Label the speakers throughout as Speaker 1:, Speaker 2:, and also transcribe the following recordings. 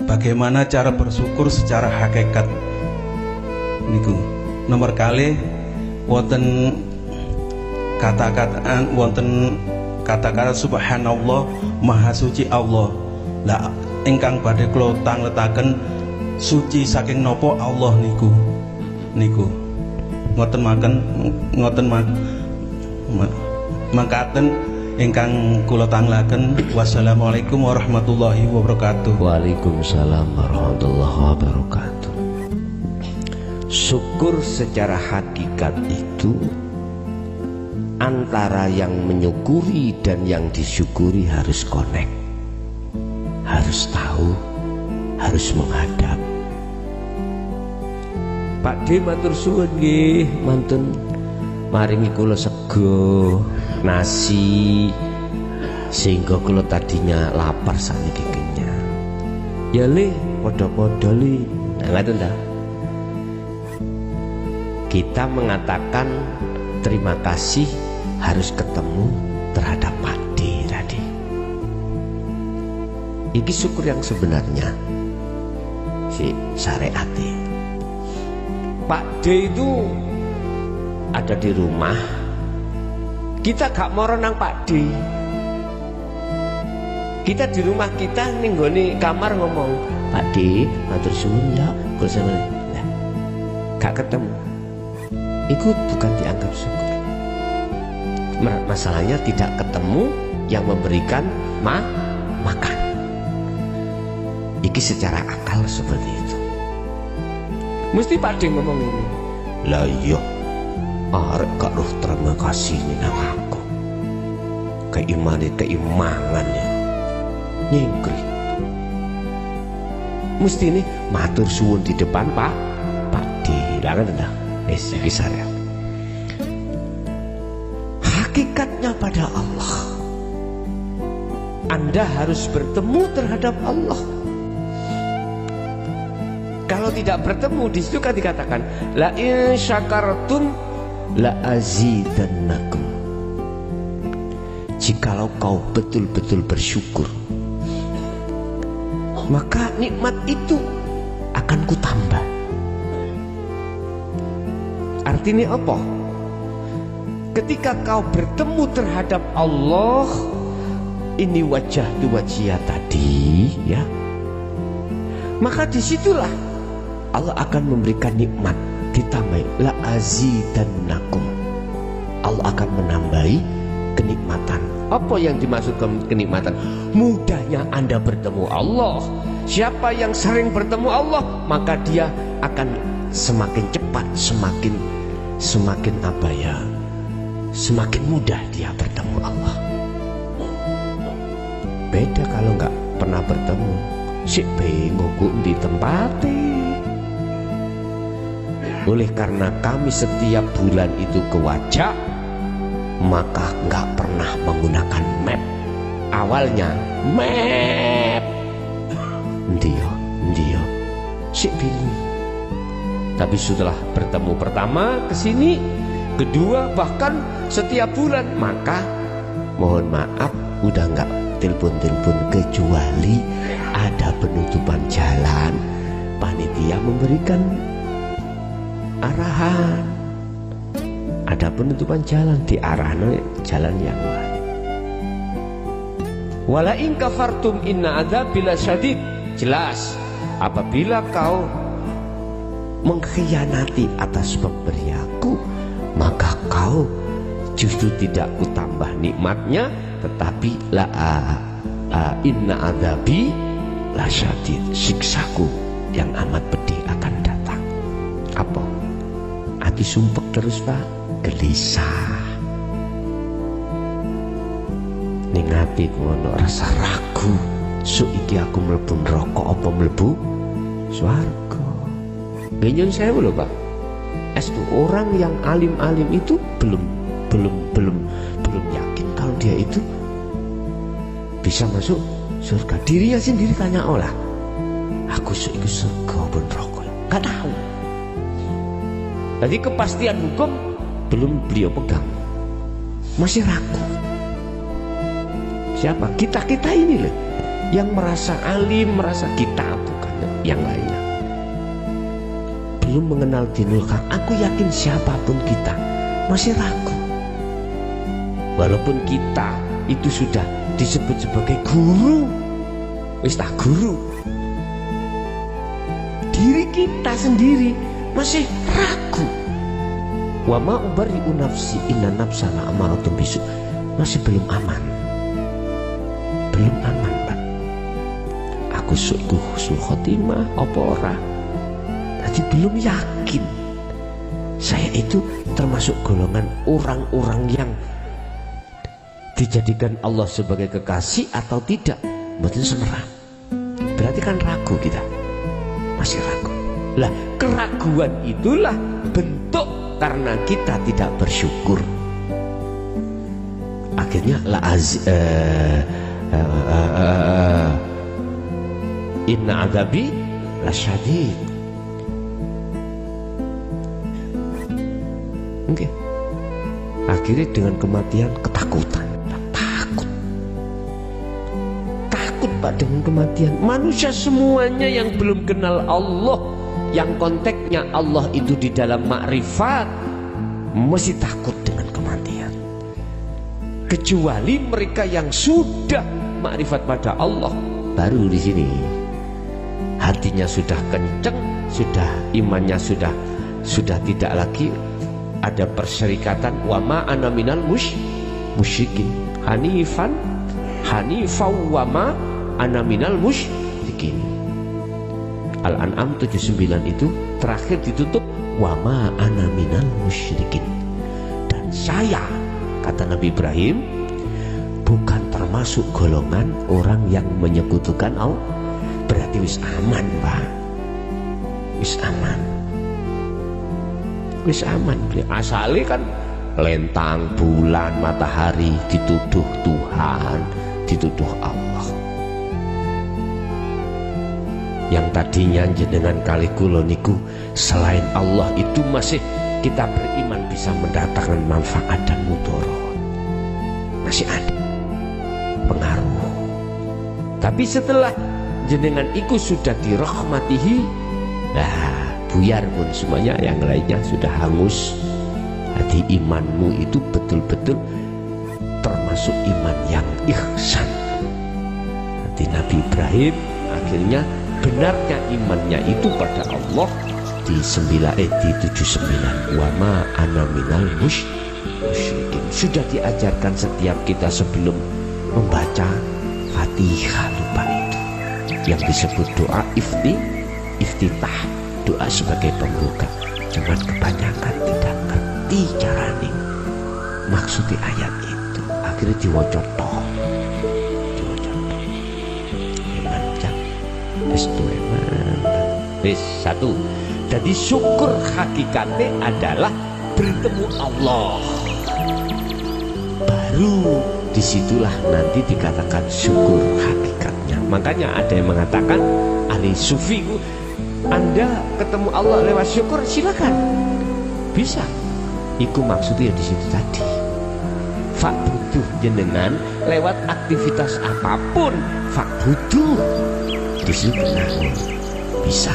Speaker 1: bagaimana cara bersyukur secara hakikat niku. Nomor kali wonten kata-kata subhanallah, maha suci Allah. Lah ingkang badhe kula tangletaken suci saking nopo Allah niku ngoten mangkaten ingkang kula tanglaken. Wassalamualaikum warahmatullahi wabarakatuh.
Speaker 2: Waalaikumsalam warahmatullahi wabarakatuh. Syukur secara hakikat itu antara yang menyukuri dan yang disyukuri harus connect, harus tahu, harus menghadap. Pak D matur suwun nggih, mantun maringi kula sego nasi sehingga kula tadinya lapar saniki kenyang. Ya le padha-padha le. Nah, ngaten ta? Kita mengatakan terima kasih harus ketemu terhadap Pak D tadi. Iki syukur yang sebenarnya si syariati. Pak D itu ada di rumah, kita gak mau renang Pak D. Kita di rumah kita ninggoni kamar ngomong, Pak D matur suwun ya kula sampeyan. Nah, gak ketemu. Itu bukan dianggap syukur. Masalahnya tidak ketemu yang memberikan makan. Iki secara akal seperti itu. Mesti Pak D ngomong ini. Lah iya, arek gak roh terima kasih nang aku. Keimangannya nyingkri. Mesti ini matur suwun di depan Pak D. Lah kan dah. Iki saya. Hakikatnya pada Allah. Anda harus bertemu terhadap Allah. Kalau tidak bertemu, di situ kan dikatakan la in syakartum la azidannakum. Jikalau kau betul-betul bersyukur, maka nikmat itu akan kutambah. Artinya apa? Ketika kau bertemu terhadap Allah, ini wajah tu wajah tadi, ya, maka disitulah Allah akan memberikan nikmat ditambah la azidannakum. Allah akan menambahi kenikmatan. Apa yang dimaksud kenikmatan? Mudahnya Anda bertemu Allah. Siapa yang sering bertemu Allah, maka dia akan semakin cepat, semakin apa ya? Semakin mudah dia bertemu Allah. Beda kalau nggak pernah bertemu, si bingung di tempatnya. Oleh karena kami setiap bulan itu ke Wajak, maka nggak pernah menggunakan map. Awalnya map, dia, si bingung. Tapi setelah bertemu pertama ke sini, kedua bahkan setiap bulan, maka mohon maaf udah nggak telepon kecuali ada penutupan jalan, panitia memberikan arahan, ada penutupan jalan, diarahkan jalan yang lain. Wala in kafartum inna adzabi lasyadid. Jelas, apabila kau mengkhianati atas pemberianku, maka kau justru tidak kutambah nikmatnya, tetapi la inna adzabi lasyadid, siksaku yang amat pedih akan datang. Apa? Ati sumpek terus Pak, gelisah. Ning ati ngono rasa ragu, sok iki aku mlebu neraka apa mlebu swarga. Genyon sewu lho Pak. Estu orang yang alim-alim itu belum yakin kalau dia itu bisa masuk surga. Dirinya sendiri tanya olah, aku sok iku surga apa neraka? Enggak tahu. Jadi kepastian hukum belum beliau pegang, masih ragu. Siapa? Kita ini loh yang merasa alim, merasa kita bukan. yang lainnya. Belum mengenal dinul haq, aku yakin siapapun kita masih ragu. Walaupun kita itu sudah disebut sebagai guru, wis tak guru, diri kita sendiri masih ragu. Wa ma ubari'u nafsi inna nafsa la'amaratun bisu. Masih belum aman. Belum aman, Pak. Aku husnul khotimah apa ora? Tadi belum yakin. Saya itu termasuk golongan orang-orang yang dijadikan Allah sebagai kekasih atau tidak. Mboten semerah. Berarti kan ragu kita. Masih ragu. Lah, keraguan itulah bentuk karena kita tidak bersyukur. Akhirnya inna adzabi lasyadid. Oke. Akhirnya dengan kematian ketakutan. Takut Pak dengan kematian. Manusia semuanya yang belum kenal Allah, yang konteksnya Allah itu di dalam makrifat, mesti takut dengan kematian. Kecuali mereka yang sudah makrifat pada Allah, baru di sini hatinya sudah kenceng, sudah imannya sudah tidak lagi ada perserikatan. Wa ma ana minal musyrikin hanifan wa ma ana minal musyrikin. Al-An'am 79 itu terakhir ditutup wa ma ana minal musyrikin. Dan saya, kata Nabi Ibrahim, bukan termasuk golongan orang yang menyekutukan Allah. Berarti wis aman, Pak. Wis aman. Wis aman. Asale kan lentang, bulan, matahari dituduh Tuhan, dituduh Allah. Yang tadinya jenengan kali kula niku selain Allah itu masih kita beriman bisa mendatangkan manfaat dan mudarat. Masih ada pengaruh. Tapi setelah jenengan iku sudah dirahmatihi, nah buyar pun semuanya, yang lainnya sudah hangus. Hati imanmu itu betul-betul termasuk iman yang ihsan. Hati Nabi Ibrahim akhirnya benarnya imannya itu pada Allah di 79 wa ma ana minal musyrikin. Sudah diajarkan setiap kita sebelum membaca Fatihah lupa itu yang disebut doa iftitah, doa sebagai pembuka. Cuman kebanyakan tidak ngerti caranya maksudnya ayat itu, akhirnya diwaca toh. Satu, jadi syukur hakikatnya adalah bertemu Allah. Baru disitulah nanti dikatakan syukur hakikatnya. Makanya ada yang mengatakan ahli sufi, Anda ketemu Allah lewat syukur, silakan, bisa. Iku maksudnya di situ tadi. Fak butuh jenengan lewat aktivitas apapun, fak butuh di situ benar, bisa.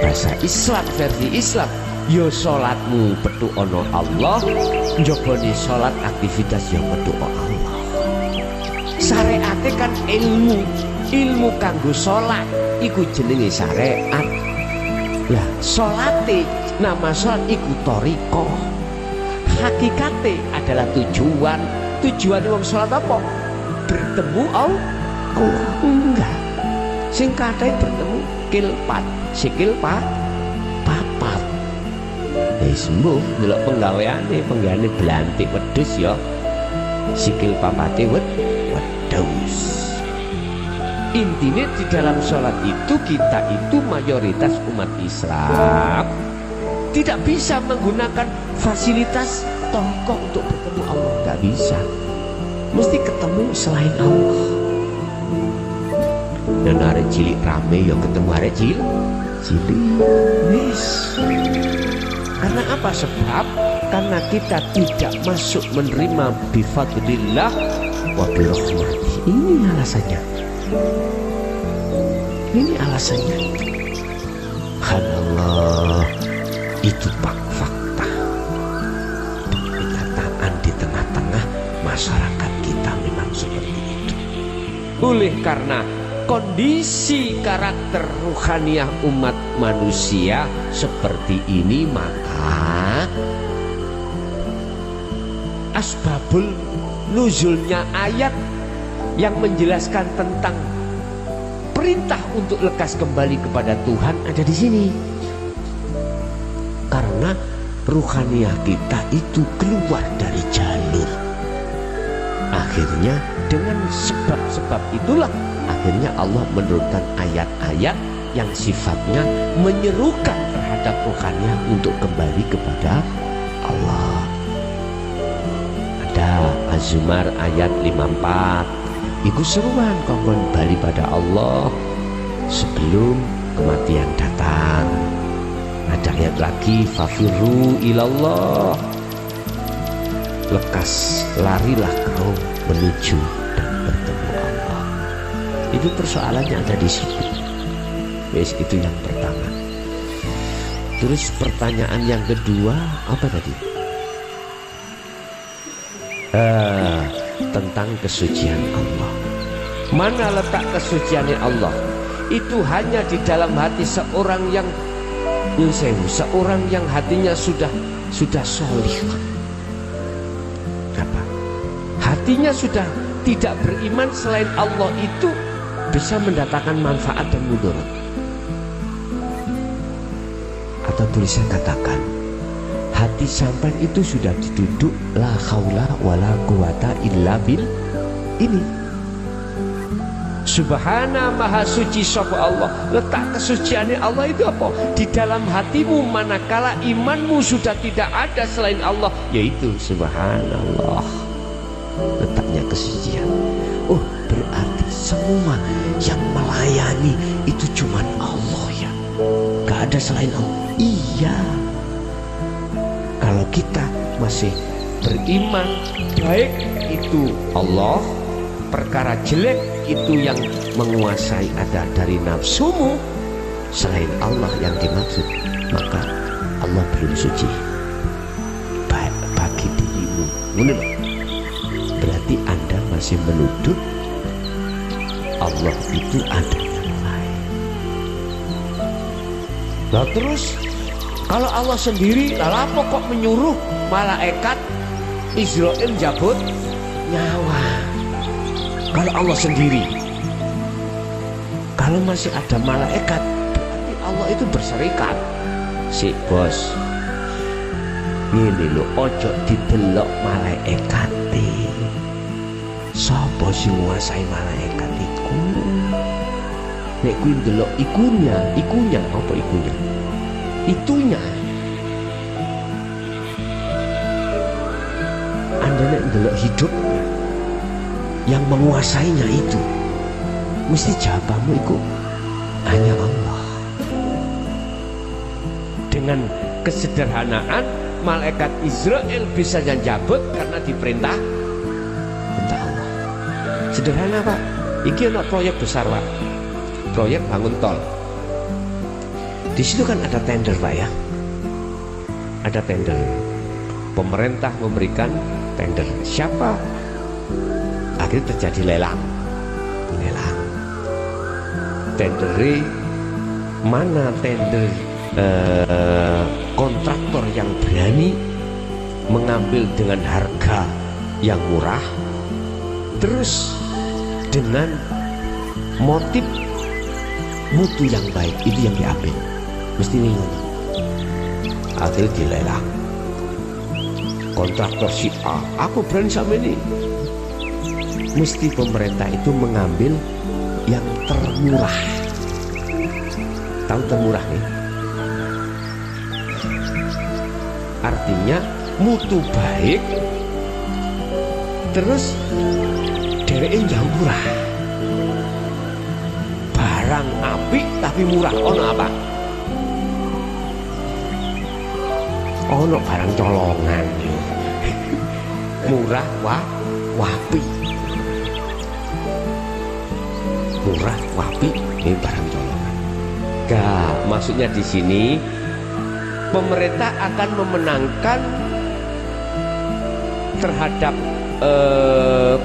Speaker 2: Bahasa Islam, versi Islam, yo sholatmu petuk ono Allah, njoboni sholat aktivitas yang petuk Allah. Syariat kan ilmu kanggo sholat iku jenenge syariat. Lah sholate nama sholat iku thariqah. Hakikate adalah tujuan wong sholat apa? Bertemu Allah. Enggak. Sing kathah bertemu kilpat, sikil papat. Sembuh delok penggaweane blantik wedhus ya. Sikil papate wedhus. Intinya di dalam sholat itu kita itu mayoritas umat Islam tidak bisa menggunakan fasilitas tokoh untuk bertemu Allah, nggak bisa. Mesti ketemu selain Allah. Dan arek cilik rame ya ketemu arek cilik. Wis. Karena apa? Sebab karena kita tidak masuk menerima bifadlillah wa birahmati. Ini alasannya. Ini alasannya. Subhanallah, itu fakta. Kenyataan di tengah-tengah masyarakat kita memang seperti itu. Oleh karena kondisi karakter ruhaniah umat manusia seperti ini, maka asbabul nuzulnya ayat yang menjelaskan tentang perintah untuk lekas kembali kepada Tuhan ada di sini. Karena ruhaniah kita itu keluar dari jalur. Akhirnya dengan sebab-sebab itulah akhirnya Allah menurunkan ayat-ayat yang sifatnya menyerukan terhadap ruhaniah untuk kembali kepada Allah. Ada Az-Zumar ayat 54. Iku seruan kongkon bali pada Allah sebelum kematian datang. Ada ayat lagi, fafirru ilallah, lekas larilah kau menuju dan bertemu Allah. Itu persoalannya ada di situ. Wes, itu yang pertama. Terus pertanyaan yang kedua apa tadi? Tentang kesucian Allah. Mana letak kesuciannya Allah? Itu hanya di dalam hati seorang yang seorang yang hatinya sudah solih. Apa? Hatinya sudah tidak beriman selain Allah itu bisa mendatangkan manfaat dan mudarat. Atau boleh saya katakan, hati sampai itu sudah diduduk la haula wala quwata illa bil ini. Subhana maha suci sapa Allah. Letak kesuciannya Allah itu apa? Di dalam hatimu manakala imanmu sudah tidak ada selain Allah, yaitu subhanallah. Letaknya kesucian. Oh, berarti semua yang melayani itu cuma Allah ya. Gak ada selain Allah. Iya. Kalau kita masih beriman baik itu Allah, perkara jelek itu yang menguasai ada dari nafsumu selain Allah yang dimaksud, maka Allah belum suci bagi dirimu. Berarti Anda masih menuduh Allah itu ada yang lain. Nah terus kalau Allah sendiri, lalu apa kok menyuruh malaikat Israel jabut nyawa? Kalau Allah sendiri, kalau masih ada malaikat, berarti Allah itu berserikat. Si bos, ini lo ojo didelok malaikat. Sopo sing nguasai malaikat iku? Nek kuwi ndelok ikunya apa ikunya? Itunya. Anda nek ndelok hidup yang menguasainya itu, mesti jawabanmu itu hanya Allah. Dengan kesederhanaan malaikat Israel bisa menjabut karena diperintah Allah. Sederhana Pak. Iki ada proyek besar Pak, proyek bangun tol. Di situ kan ada tender Pak ya, ada tender. Pemerintah memberikan tender. Siapa? Akhirnya terjadi lelang. Tenderi mana tender kontraktor yang berani mengambil dengan harga yang murah, terus dengan motif mutu yang baik, itu yang diambil. Mesti ini. Akhirnya dilelang. Kontraktor si A, aku berani sama ini. Mesti pemerintah itu mengambil yang termurah. Tahu termurah nih? Artinya mutu baik, terus derekin yang murah. Barang apik tapi murah. Ono apa? Ono barang colongan. Murah wapi. Murah wapi ini barang colongan. Gak, maksudnya di sini pemerintah akan memenangkan terhadap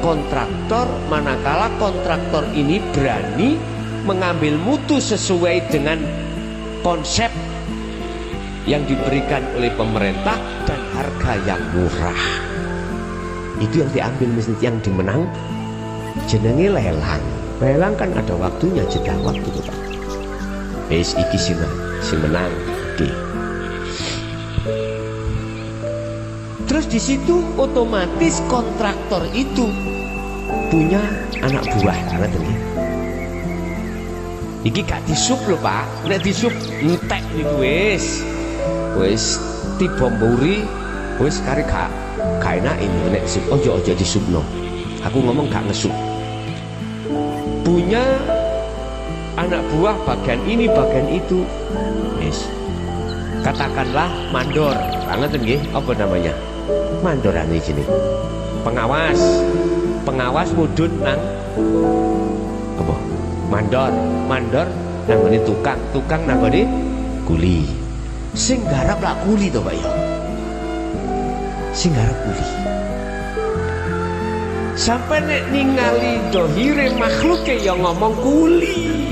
Speaker 2: kontraktor manakala kontraktor ini berani mengambil mutu sesuai dengan konsep yang diberikan oleh pemerintah dan harga yang murah. Itu yang diambil, mesti yang dimenang jenenge lelang. Lelang kan ada waktunya, jeda waktu tuh Pak. Wis iki sing menang. Oke. Terus di situ otomatis kontraktor itu punya anak buah, karena ini. Iki gak disup lho Pak, nek disup entek niku wis tiba mburi, wis kari gak enak ini nek disup. Ojo disupno. Aku ngomong gak ngesup. Punya anak buah bagian ini bagian itu, wis. Katakanlah mandor, banget nggih, apa namanya? Mandoran di sini. Pengawas mudun nang apa? Mandor nang ngene tukang nang ngene kuli. Sing garap lak kuli to, Pak ya. Sing garap kuli. Sampai nek ningali dohire makhluke yang ngomong kuli.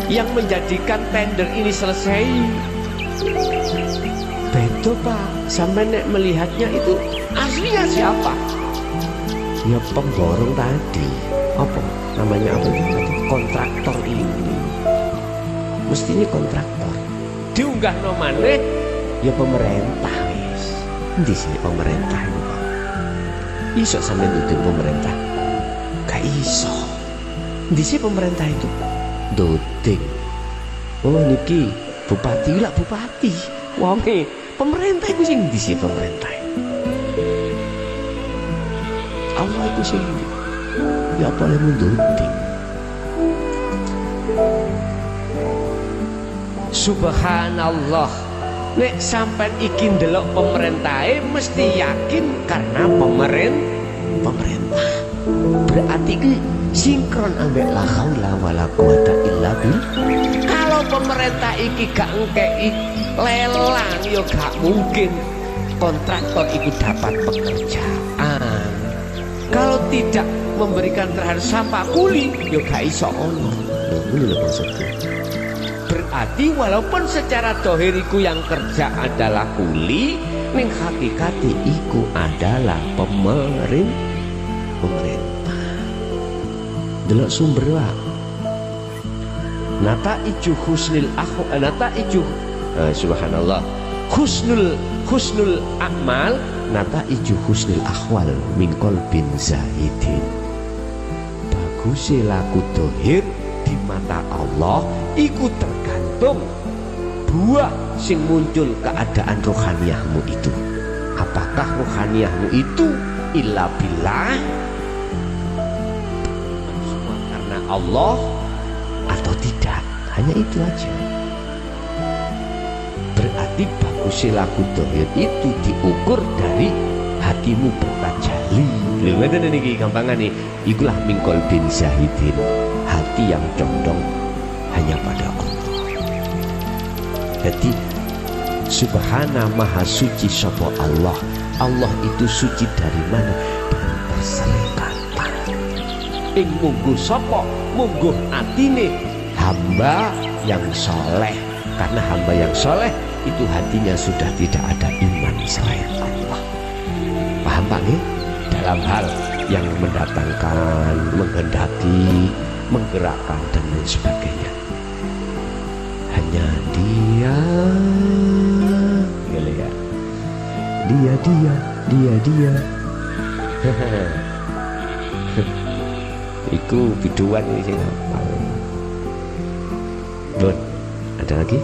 Speaker 2: Yang menjadikan tender ini selesai. Betul Pak, sampai nek melihatnya itu aslinya siapa? Ya pemborong tadi. Apa namanya, apa kontraktor ini? Mestinya kontraktor. Diunggah nomane ya pemerintah wis. Endi sih pemerintah ini Pak? Iso sampe nuduh pemerintah? Gak iso. Endi sih pemerintah itu? Doding. Oh niki bupati lah bupati. Wonge pemerintah itu sing ndi sih pemerintah? Allah itu sing ya boleh munduding. Subhanallah. Nek sampai iki ndelok pemerintahe mesti yakin karena pemerintah. Berarti ki sinkron ambek la haula wala quwata illa billah. Kalau pemerintah iki gak ngekei lelang yo gak mungkin kontraktor itu dapat pekerjaan. Kalau tidak memberikan terhadap sampah kuli yo gak iso ono. Lho maksudnya. Berarti walaupun secara dohiriku yang kerja adalah kuli, ning hakikati iku adalah pemerintah. Delok sumber wae. Nata iju husnul subhanallah. Husnul amal nata iju husnul akhwal min qalbin zahidin. Bagusnya laku dohir di mata Allah iku tergantung buah sing muncul keadaan rohaniyahmu itu. Apakah rohaniyahmu itu illa billah, semua karena Allah, atau tidak? Hanya itu aja. Berarti bagusnya laku dohir itu diukur dari hatimu bertajalli. Lho ngene niki gampangane, ikulah mingkol bin zahidin, hati yang condong hanya pada Allah. Jadi subhana maha suci sapa Allah. Allah itu suci dari mana? Dari perserikatan. Ing mungguh sapa? Mungguh atine hamba yang soleh. Karena hamba yang soleh itu hatinya sudah tidak ada iman selain Allah. Paham Pak nggih? Dalam hal yang mendatangkan, menghendaki, menggerakkan dan lain sebagainya. Hanya Dia, gila ya. Dia. Iku biduan ini sih. Bon, ada lagi?